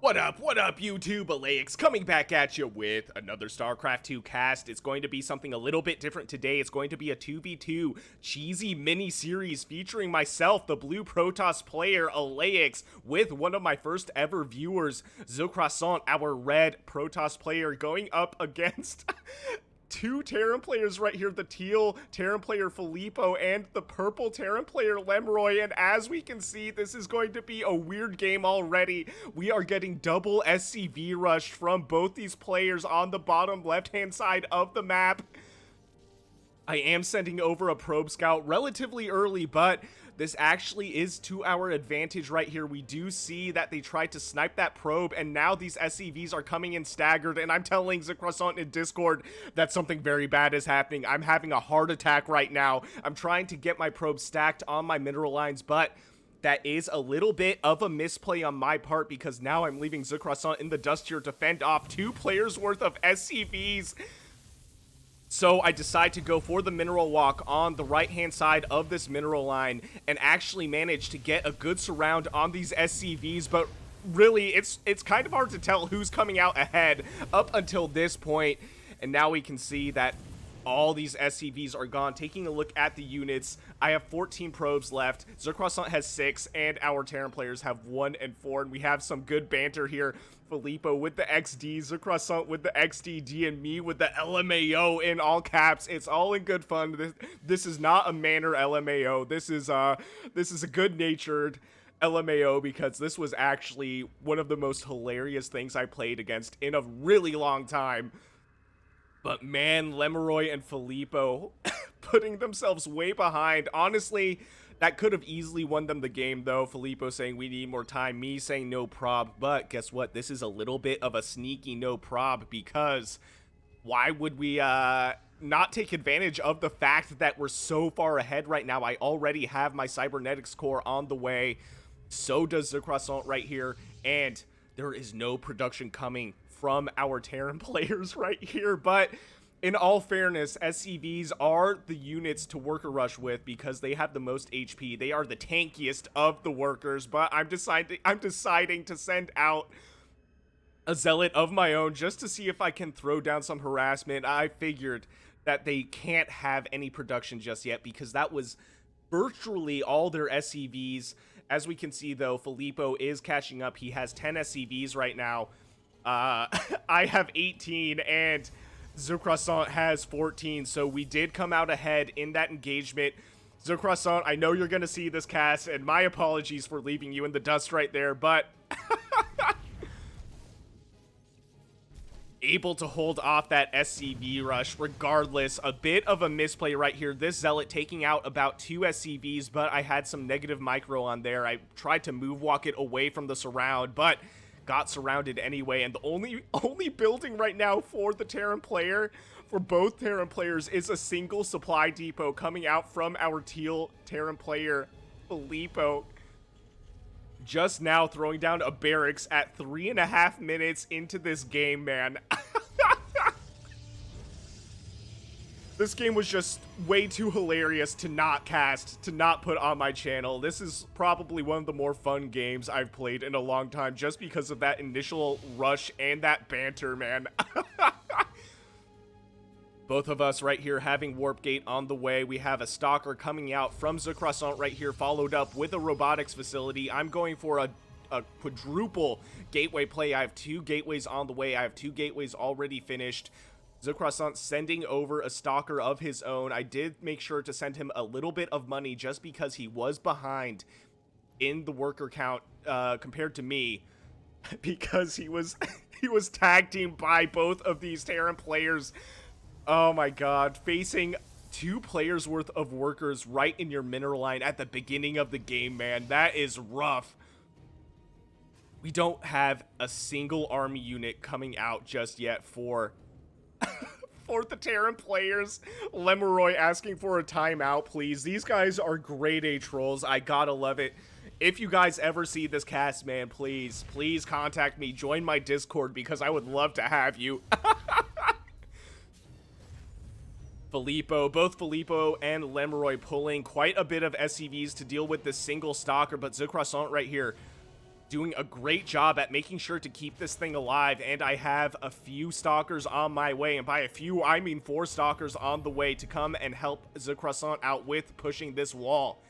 What up, YouTube? Elleix coming back at you with another StarCraft 2 cast. It's going to be something a little bit different today. It's going to be a 2v2 cheesy mini-series featuring myself, the blue Protoss player, Elleix, with one of my first ever viewers, ZeCroiSSanT, our red Protoss player, going up against two Terran players right here, the teal Terran player Filippo and the purple Terran player Lemroy, and as we can see, this is going to be a weird game already. We are getting double SCV rushed from both these players on the bottom left-hand side of the map. I am sending over a probe scout relatively early, but this actually is to our advantage right here. We do see that they tried to snipe that probe, and now these SCVs are coming in staggered, and I'm telling ZeCroiSSanT in Discord that something very bad is happening. I'm having a heart attack right now. I'm trying to get my probe stacked on my mineral lines, but that is a little bit of a misplay on my part because now I'm leaving ZeCroiSSanT in the dust here to fend off 2 players worth of SCVs. So I decide to go for the mineral walk on the right-hand side of this mineral line and actually manage to get a good surround on these SCVs, but really, it's kind of hard to tell who's coming out ahead up until this point. And now we can see that all these SCVs are gone. Taking a look at the units, I have 14 probes left. ZeCroiSSanT has 6, and our Terran players have 1 and 4, and we have some good banter here. Filippo with the XD, ZeCroiSSanT with the XDD, and me with the LMAO in all caps. It's all in good fun. This is not a manner LMAO. This is a good-natured LMAO because this was actually one of the most hilarious things I played against in a really long time. But man, Lemroy and Filippo putting themselves way behind. Honestly, that could have easily won them the game, though. Filippo saying we need more time, me saying no prob. But guess what? This is a little bit of a sneaky no prob because why would we not take advantage of the fact that we're so far ahead right now? I already have my cybernetics core on the way. So does ZeCroiSSanT right here. And there is no production coming from our Terran players right here, but in all fairness, SCVs are the units to worker rush with because they have the most HP. They are the tankiest of the workers, but I'm deciding to send out a zealot of my own just to see if I can throw down some harassment. I figured that they can't have any production just yet because that was virtually all their SCVs. As we can see, though, Filippo is catching up. He has 10 SCVs right now. I have 18 and ZeCroiSSanT has 14, so we did come out ahead in that engagement. ZeCroiSSanT, I know you're going to see this cast, and my apologies for leaving you in the dust right there, but able to hold off that SCV rush regardless. A bit of a misplay right here. This Zealot taking out about 2 SCVs, but I had some negative micro on there. I tried to move walk it away from the surround, but got surrounded anyway, and the only building right now for the Terran player, for both Terran players, is a single supply depot coming out from our teal Terran player, Filippo. Just now throwing down a barracks at 3.5 minutes into this game, man. This game was just way too hilarious to not cast, to not put on my channel. This is probably one of the more fun games I've played in a long time just because of that initial rush and that banter, man. Both of us right here having Warp Gate on the way. We have a Stalker coming out from ZeCroiSSanT right here, followed up with a robotics facility. I'm going for a quadruple gateway play. I have 2 gateways on the way. I have 2 gateways already finished. ZeCroiSSanT sending over a Stalker of his own. I did make sure to send him a little bit of money just because he was behind in the worker count compared to me because he was tag teamed by both of these Terran players. Oh my god, facing 2 players worth of workers right in your mineral line at the beginning of the game, man. That is rough. We don't have a single army unit coming out just yet for the Terran players. Lemroy asking for a timeout, please. These guys are grade A trolls. I gotta love it. If you guys ever see this cast, man, please contact me. Join my Discord because I would love to have you. Filippo, both Filippo and Lemroy pulling quite a bit of SCVs to deal with this single Stalker, but ZeCroiSSanT right here doing a great job at making sure to keep this thing alive, and I have a few stalkers on my way, and by a few I mean 4 stalkers on the way to come and help ZeCroiSSanT out with pushing this wall.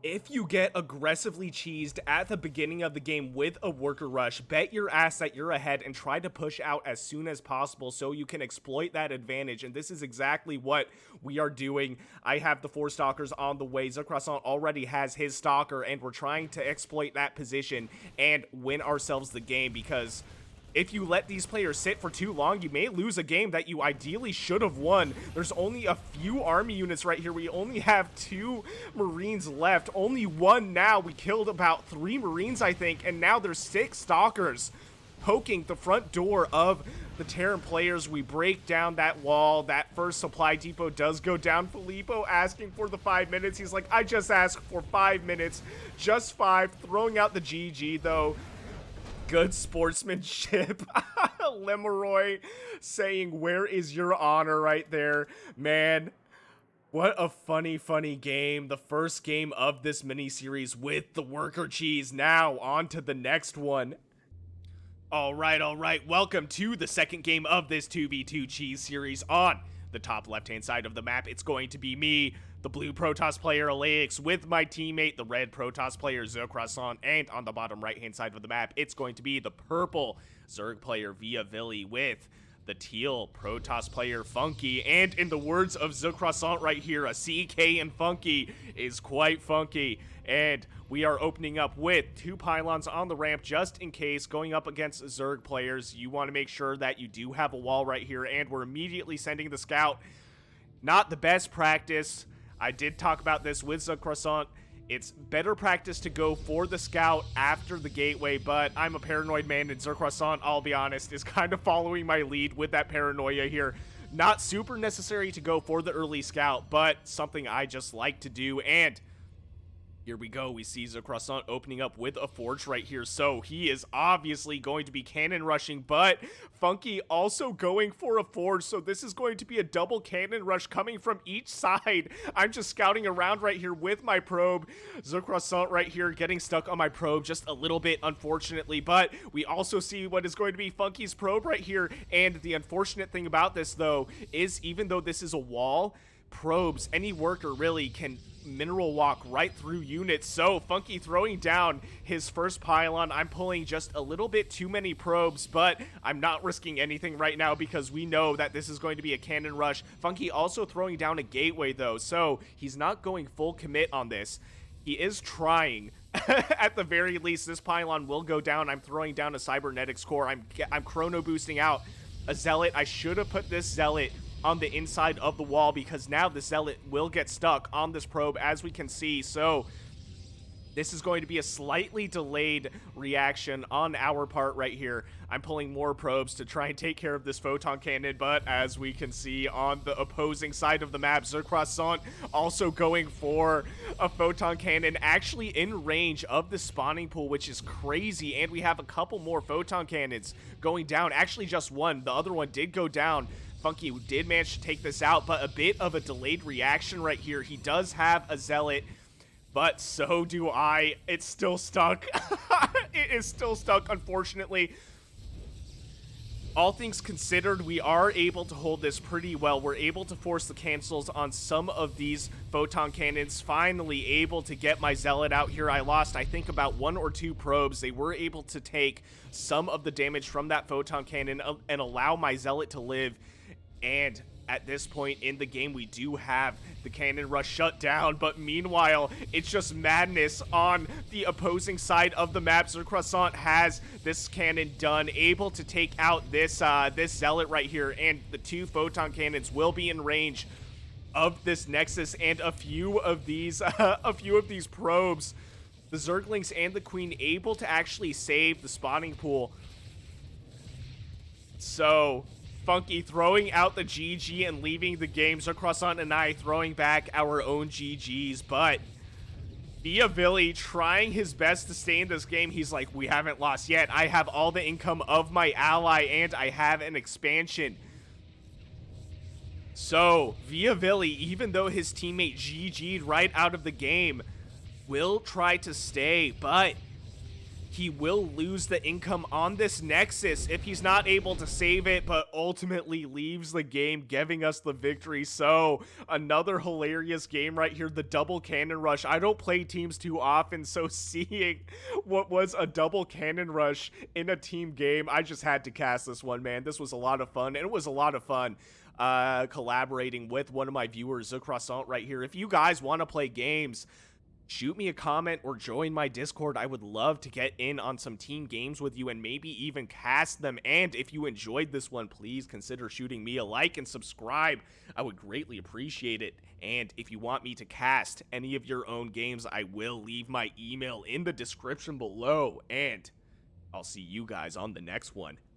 If you get aggressively cheesed at the beginning of the game with a worker rush, bet your ass that you're ahead and try to push out as soon as possible so you can exploit that advantage, and this is exactly what we are doing. I have the 4 stalkers on the way. ZeCroiSSanT already has his stalker, and we're trying to exploit that position and win ourselves the game, because if you let these players sit for too long, you may lose a game that you ideally should have won. There's only a few army units right here. We only have 2 Marines left. Only 1 now. We killed about 3 Marines, I think, and now there's 6 stalkers poking the front door of the Terran players. We break down that wall. That first supply depot does go down. Filippo asking for the 5 minutes. He's like, I just asked for 5 minutes. Just 5. Throwing out the GG, though. Good sportsmanship. Lemeroy saying, where is your honor right there? Man, what a funny game. The first game of this mini-series with the worker cheese. Now, on to the next one. All right. Welcome to the second game of this 2v2 cheese series. On the top left-hand side of the map, it's going to be me, the blue Protoss player Elleix, with my teammate, the red Protoss player ZeCroiSSanT, and on the bottom right-hand side of the map, it's going to be the purple Zerg player ViaVilli with the teal Protoss player Funky, and in the words of ZeCroiSSanT right here, a CK and Funky is quite funky, and we are opening up with 2 pylons on the ramp just in case. Going up against Zerg players, you want to make sure that you do have a wall right here, and we're immediately sending the scout. Not the best practice. I did talk about this with ZeCroiSSanT. It's better practice to go for the scout after the gateway, but I'm a paranoid man, and ZeCroiSSanT, I'll be honest, is kind of following my lead with that paranoia here. Not super necessary to go for the early scout, but something I just like to do, and here we go. We see ZeCroiSSanT opening up with a forge right here, so he is obviously going to be cannon rushing, but Funky also going for a forge, so this is going to be a double cannon rush coming from each side. I'm just scouting around right here with my probe. ZeCroiSSanT right here getting stuck on my probe just a little bit, unfortunately, but we also see what is going to be Funky's probe right here, and the unfortunate thing about this, though, is even though this is a wall, probes, any worker really can mineral walk right through units. So Funky throwing down his first pylon. I'm pulling just a little bit too many probes, but I'm not risking anything right now because we know that this is going to be a cannon rush. Funky also throwing down a gateway though, so he's not going full commit on this. He is trying. At the very least, this pylon will go down. I'm throwing down a cybernetics core. I'm chrono boosting out a zealot. I should have put this zealot on the inside of the wall because now the zealot will get stuck on this probe, as we can see. So this is going to be a slightly delayed reaction on our part right here. I'm pulling more probes to try and take care of this photon cannon, but as we can see on the opposing side of the map, ZeCroiSSanT also going for a photon cannon, actually in range of the spawning pool, which is crazy. And we have a couple more photon cannons going down. Actually, just one. The other one did go down. Funky did manage to take this out, but a bit of a delayed reaction right here. He does have a zealot, but so do I. It's still stuck. It is still stuck, unfortunately. All things considered, we are able to hold this pretty well. We're able to force the cancels on some of these photon cannons. Finally able to get my zealot out here. I lost, I think, about 1 or 2 probes. They were able to take some of the damage from that photon cannon and allow my zealot to live. And at this point in the game, we do have the cannon rush shut down, but meanwhile, it's just madness on the opposing side of the map. ZeCroiSSanT has this cannon done, able to take out this this zealot right here, and the 2 photon cannons will be in range of this nexus and a few of these probes. The Zerglings and the Queen able to actually save the spawning pool. So Funky throwing out the GG and leaving the game. ZeCroiSSanT and I throwing back our own GGs, but ViaVilli trying his best to stay in this game. He's like, we haven't lost yet. I have all the income of my ally, and I have an expansion. So ViaVilli, even though his teammate GG'd right out of the game, will try to stay, but he will lose the income on this Nexus if he's not able to save it, but ultimately leaves the game, giving us the victory. So another hilarious game right here, the double cannon rush. I don't play teams too often, so seeing what was a double cannon rush in a team game, I just had to cast this one, man. This was a lot of fun, and it was a lot of fun collaborating with one of my viewers, ZeCroiSSanT, right here. If you guys want to play games, shoot me a comment or join my Discord. I would love to get in on some team games with you and maybe even cast them. And if you enjoyed this one, please consider shooting me a like and subscribe. I would greatly appreciate it. And if you want me to cast any of your own games, I will leave my email in the description below. And I'll see you guys on the next one.